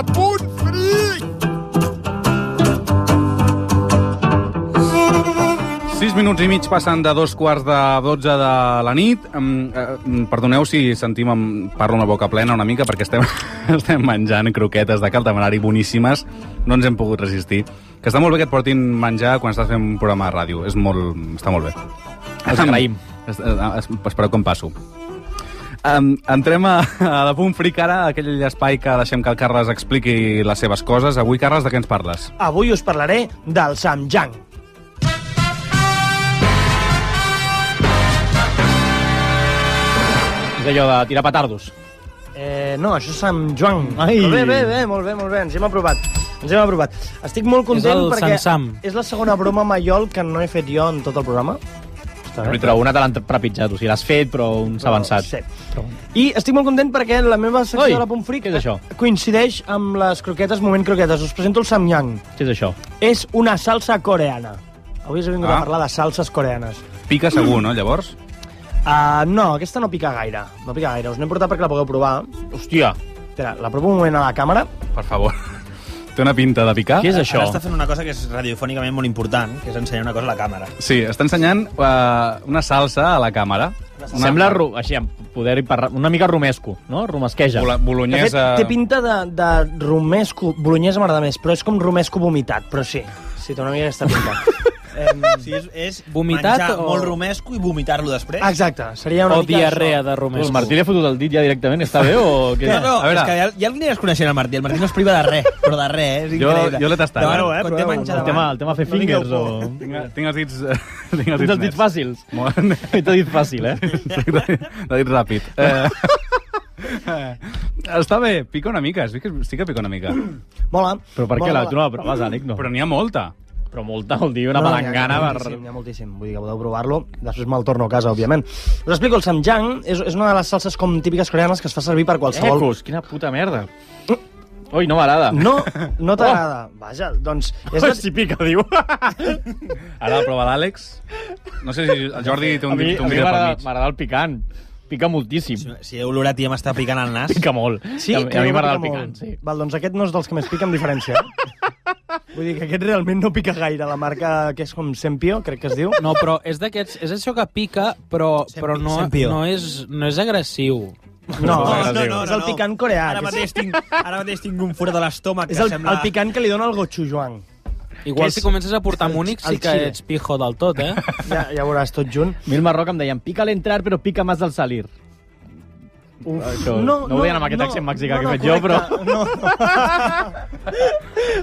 a Punt Fric! 6 minuts i mig passen de 2:45 de la nit. Perdoneu si sentim, parlo amb la boca plena una mica, perquè estem menjant croquetes de Cal Tamarari boníssimes. No ens hem pogut resistir. Que està molt bé que et portin menjar quan estàs fent un programa de ràdio. Està molt bé. Els agraïm. Espereu com passo. Entrem a la Punt Fric ara, aquell espai que deixem que el Carles expliqui les seves coses. Avui, Carles, de què ens parles? Avui us parlaré del Samyang. És allò de tirar petardos. No, això és Sant Joan. Ai. Però bé, molt bé, ens hem aprovat. Estic molt content perquè és la segona broma maiol que no he fet jo en tot el programa. Però una te l'han trepitjat, o sigui, l'has fet, però un s'ha avançat. Sí. I estic molt content perquè la meva secció de la Punt Fric què és això? Coincideix amb les croquetes, moment croquetes. Us presento el Samyang. Què és això? És una salsa coreana. Avui us he vingut a parlar de salses coreanes. Pica segur, no, llavors? No, aquesta no pica gaire. Us n'he portat perquè la pugueu provar. Hòstia. Espera, la provo un moment a la càmera. Per favor. Té una pinta de picar. Què és això? Ara està fent una cosa que és radiofònicament molt important, que és ensenyar una cosa a la càmera. Sí, està ensenyant una salsa a la càmera. Sembla així, una mica romesco, no? Romesqueja. Bolognesa... De fet, té pinta de romesco. Bolognesa m'agrada més, però és com romesco vomitat. Però sí, té una mica aquesta pinta. Sí, és vomitat menjar o... molt romesco i vomitar-lo després. Exacte, seria una o mica diarrea de romesco. El Martí li ha fotut el dit ja directament, està bé o què? No, és que hi ha algú que es coneixent el Martí. El Martí no es priva de res, però de res, és increïble. Jo l'he tastat. Quan té menjar El tema fer fingers o... Tinc els dits... Tens els dits fàcils. T'he dit fàcil, T'he dit ràpid. Està bé, pica una mica, sí que pica una mica. Mola. Però per què? Tu no la proves, Ànic, no? Però n'hi ha molta. Però molta, vol dir una palangana per... N'hi ha moltíssim, vull dir que podeu provar-lo. Després me'l torno a casa, òbviament. Us explico, el Samyang és una de les salses com típiques coreanes que es fa servir per qualsevol... Ecos, quina puta merda. Ui, no m'agrada. No t'agrada. Vaja, doncs... Si pica, diu. Ara la prova l'Àlex. No sé si el Jordi té un dit pel mig. M'agrada el picant. Pica moltíssim. Si heu olorat ja m'està picant el nas. Pica molt. Sí? A mi m'agrada el picant, sí. Val, doncs aquest no és dels que més pica, amb diferència. Vull dir que aquest realment no pica gaire. La marca que és com Sempio, crec que es diu. No, però és d'aquests... És això que pica, però no és agressiu. No, és el picant coreà. Ara mateix tinc un forat a l'estómac. És el picant que li dona el gochujang. Igual si comences a portar múnic sí que ets pijo del tot, eh? Ja veuràs tot junt. Mil Marroc em deien, pica al entrar però pica més al salir. Això, no ho deien amb aquest accent mexicà que he fet jo, però...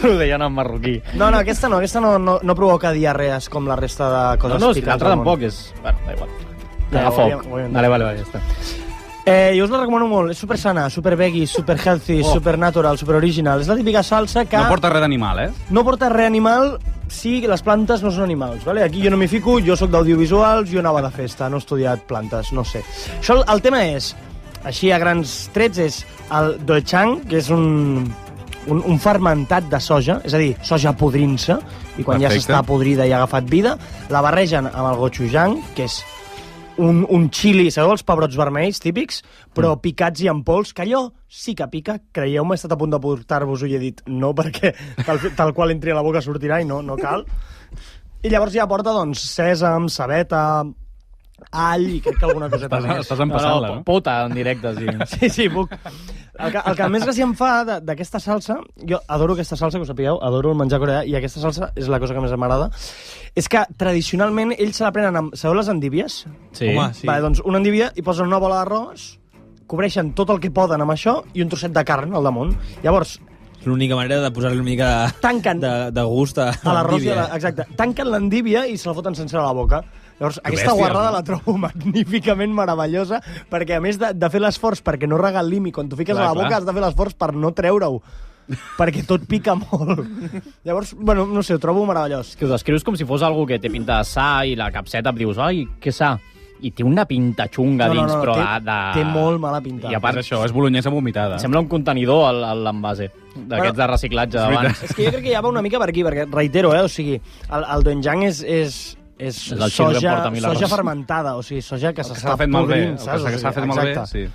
Ho deien en marroquí. No, aquesta no provoca diarrees com la resta de coses picants. picants. L'altra tampoc és... Bueno, da igual. Caga foc. Vale, ja està. Jo us la recomano molt, és super sana, super veggie, super healthy, super natural, super original. És la típica salsa que... No porta res d'animal, No porta res animal si les plantes no són animals, vale? Aquí jo no m'hi fico, jo sóc d'audiovisuals, jo anava de festa, no he estudiat plantes, no sé. Això, el tema és, així a grans trets, és el doechang, que és un fermentat de soja, és a dir, soja podrint-se, i quan ja s'està podrida i ha agafat vida, la barregen amb el gochujang, que és un xili, sabeu els pebrots vermells típics, però picats i en pols, que allò sí que pica, creieu-me, he estat a punt de portar-vos-ho i he dit no, perquè tal qual entri a la boca sortirà i no cal. I llavors ja porta, doncs, sèsam, cebeta, all i crec que alguna coseta més. Estàs empassant-la, no? Pota en directe, Sí, puc. El que més gràcia em fa d'aquesta salsa, jo adoro aquesta salsa, que ho sapigueu, adoro el menjar coreà, i aquesta salsa és la cosa que més m'agrada, és que tradicionalment ells se la prenen amb... Sabeu les endívies? Sí. Home, sí. Vale, doncs una endívia i posen una bola d'arròs, cobreixen tot el que poden amb això i un trosset de carn al damunt. Llavors... És l'única manera de posar-li una mica de gust a l'arròs. l'endívia. Exacte. Tanquen l'endívia i se la foten sencera a la boca. Llavors, aquesta guarrada la trobo magníficament meravellosa, perquè a més de fer l'esforç perquè no regalim i quan t'ho fiques a la boca has de fer l'esforç per no treure-ho, perquè tot pica molt. Llavors, bueno, no sé, ho trobo meravellós. Que ho descrius com si fos algú que té pinta de sa i la capseta dius, ai, què sa? I té una pinta xunga dins, però té molt mala pinta. I a part, això, és bolognesa vomitada. Sembla un contenidor l'envase, d'aquests de reciclatge d'abans. És que jo crec que ja va una mica per aquí, perquè, reitero, o sigui, el doenjang és soja fermentada, o sigui, soja que s'està podrint, saps? Que s'ha fet malbé, sí.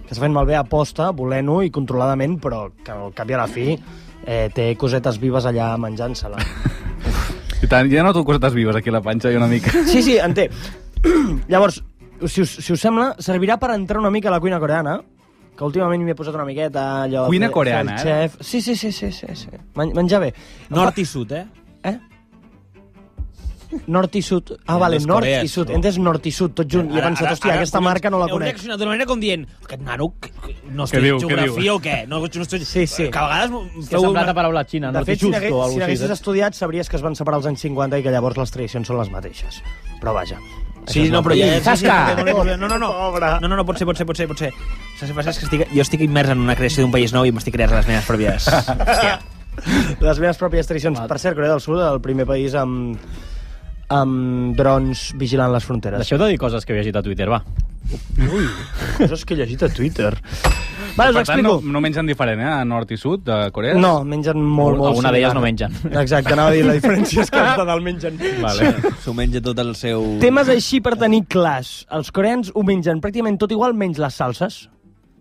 que s'ha fet malbé a posta, volent-ho i controladament, però que al cap i a la fi té cosetes vives allà menjant-se-la. I tant, ja noto cosetes vives aquí a la panxa i una mica. Sí, en té. Llavors, si us sembla, servirà per entrar una mica a la cuina coreana, que últimament m'hi he posat una miqueta allò... Cuina coreana, eh? Sí. Menjar bé. Nord i sud, Nord i sud. Ah, vale, nord i sud. Entes nord i sud, tot junt. I he pensat, hòstia, aquesta marca no la conec. Heu reaccionat d'una manera com dient, aquest nano no Què estudia diu? geografia o què? No estudia... Sí. Que a vegades... Que ha semblat a paraula xina, De no? fet, si n'haguessis estudiat, sabries que es van separar als anys 50 i que llavors les tradicions són les mateixes. Però vaja. Sí, no, però ja... Zasca! No, pot ser. Saps que jo estic immers en una creació d'un país nou i m'estic creant les meves pròpies... Hòstia. Les meves pròpies tradicions. Per cert, Corea del Sud, el primer país amb drons vigilant les fronteres. Deixeu de dir coses que he llegit a Twitter, va. Ui, coses que he llegit a Twitter. Vale, us Per tant, explico. no mengen diferent, a nord i sud de Corea? No, mengen molt Alguna d'elles similar. no mengen. Exacte, anava a dir, la diferència és que els de dalt mengen. Vale. S'ho menja tot el seu... Temes així per tenir clars. Els coreans ho mengen pràcticament tot igual, menys les salses.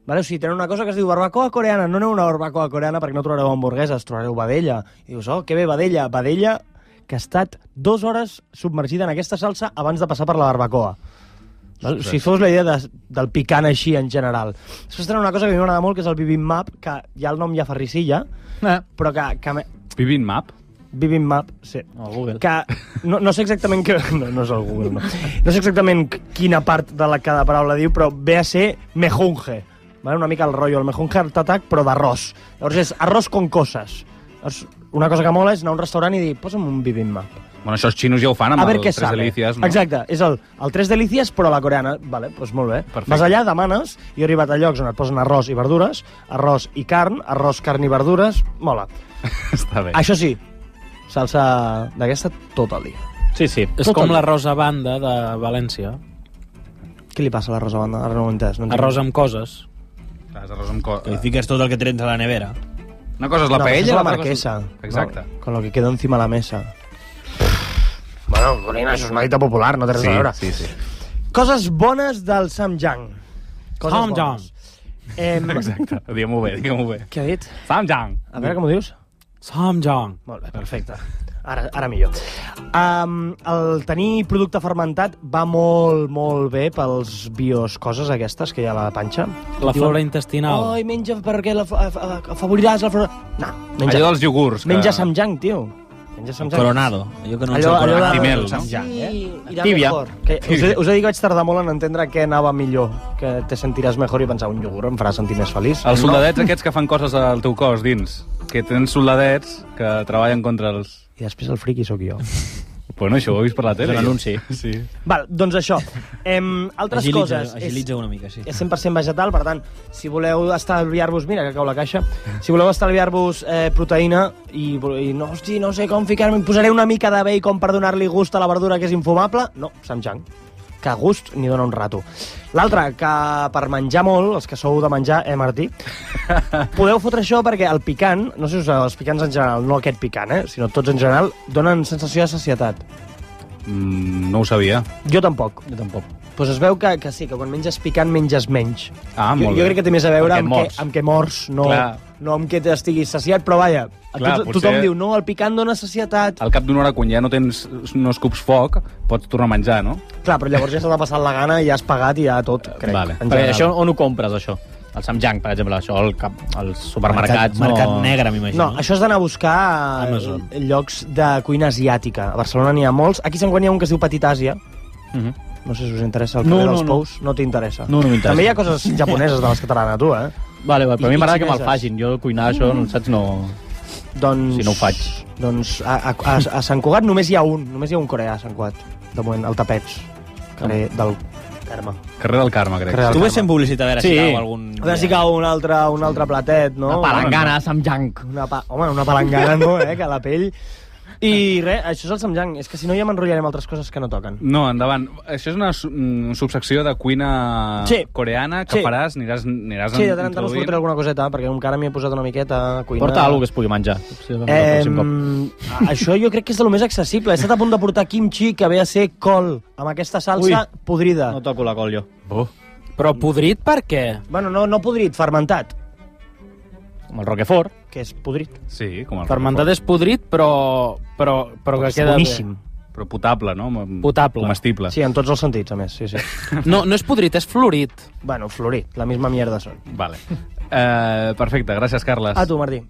Vale? O sigui, tenen una cosa que es diu barbacoa coreana. No aneu a una barbacoa coreana perquè no trobareu hamburgueses, trobareu vedella. I dius, que bé, vedella. Vedella que ha estat 2 hores submergida en aquesta salsa abans de passar per la barbacoa. Val? Si fos la idea del picant així en general. Després tenen una cosa que a mi m'agrada molt, que és el bibimbap, que ja el nom ja fa risilla, però que Bibimbap? Bibimbap, sí. No, Google. Que no sé exactament no és el Google, no. No sé exactament quina part de cada paraula diu, però ve a ser mejunje. Vale? Una mica el rotllo, el mejunje art attack, però d'arròs. Llavors és arròs con coses. Llavors, una cosa que mola és anar a un restaurant i dir, posa'm un bibimbap. Bueno, això els xinos ja ho fan amb A ver el què Tres sale. Delicias, no? Exacte, és el Tres Delicias, però a la coreana. Vale, doncs molt bé. Perfecte. Vas allà, demanes, i he arribat a llocs on et posen arròs i verdures, arròs i carn i verdures, mola. Està bé. Això sí, salsa d'aquesta tot el dia. Sí. És com la Rosa Banda de València. Què li passa a la Rosa Banda? Ara no ho he entès. Arròs amb coses. Clar, és arròs amb Que li fiques tot el que tens a la nevera. Una cosa és la No, paella... això és la l'altra cosa marquesa. Exacte. No, con lo que quedó encima de la mesa. Bueno, Corina, això és una dita popular, no té res a veure. Sí. Coses bones del Samjang. Coses Samjang. bones. Exacte. Diguem-ho bé. Què ha dit? Samjang. A veure com ho dius. Samjang. Molt bé, perfecte. Ara millor. El tenir producte fermentat va molt bé pels bios coses aquestes que hi ha a la panxa. La flora intestinal. Ai, menja perquè afavoriràs la flora... No, menja. Allò dels iogurts. Menja Samjang, tio. Menja Samjang. Coronado. Allò que no Allò de... Timel, no? Samjang, irà Tibia. mejor. Que us he de dir que vaig tardar molt en entendre què anava millor, que te sentiràs mejor i pensar un iogurt em farà sentir més feliç. Els soldadets aquests que fan coses al teu cos dins. Que tens soldadets que treballen contra els... I després el friqui sóc jo. Bueno, això ho he vist per la tele. És un anunci. Sí. Val, doncs això. Altres coses. Agilitza una mica, sí. És 100% vegetal, per tant, si voleu estalviar-vos... Mira, que cau la caixa. Si voleu estalviar-vos proteïna i no, hosti, no sé com ficar-me... Posaré una mica de bacon per donar-li gust a la verdura que és infumable. No, Samjang. Que gust ni dona un rato. L'altre, que per menjar molt, els que sou de menjar, Martí, podeu fotre això perquè el picant, no sé si els picants en general, no aquest picant, sinó tots en general, donen sensació de sacietat. No ho sabia. Jo tampoc. Pues es veu que sí, que quan menges picant menges menys. Ah, molt jo bé. crec que té més a veure Perquè amb què mors, no amb què estiguis saciat, però vaja, Clar, tothom diu, no, el picant dona sacietat. Al cap d'una hora, quan ja no tens no escups foc, pots tornar a menjar, no? Clar, però llavors ja s'ha de passar la gana i ja has pagat i ja tot, crec. Vale. en Perquè general. això on ho compres, això? El Samjang, per exemple, això als supermercats. Mercat negre, m'imagino. No, això has d'anar a buscar Amazon. llocs de cuina asiàtica. A Barcelona n'hi ha molts. Aquí a Sant Joan n'hi ha un que es diu Petit Àsia. No sé si us interessa el carrer dels Pous. No t'interessa. No m'interessa. També hi ha coses japoneses de les que t'agraden a tu, Vale, però a mi I m'agrada que me'l xineses. facin. Jo cuinar això, saps, no... Doncs, Si no ho faig. Doncs a Sant Cugat només hi ha un coreà a Sant Cugat, de moment, al Tapets, carrer del Carme. Carrer del Carme, crec. Carrer del Tu Carme. ves fent publicitat a veure si Sí. cau algun... A veure si cau un altre platet, no? Una palangana, Samjang. Home, una palangana no, que la pell... I res, això és el Samjang. És que si no ja m'enrotllarem altres coses que no toquen. No, endavant. Això és una subsecció de cuina Sí. coreana que Sí. faràs, aniràs Sí, de tant en tant us fotré alguna coseta, perquè encara m'hi he posat una miqueta a cuinar. Porta alguna que es pugui menjar. Això jo crec que és de lo més accessible. He estat a punt de portar kimchi, que ve a ser col, amb aquesta salsa podrida. No toco la col, jo. Però podrit per què? Bueno, no podrit, fermentat, Com el Roquefort. que és podrit. Sí, com el Fermentat és podrit, però que És queda boníssim. Però potable, no? Potable. Comestible. Sí, en tots els sentits, a més, sí. bé. No és podrit, és florit. Bueno, florit, la misma mierda són. Vale. Perfecte, gràcies, Carles. A tu, Martí.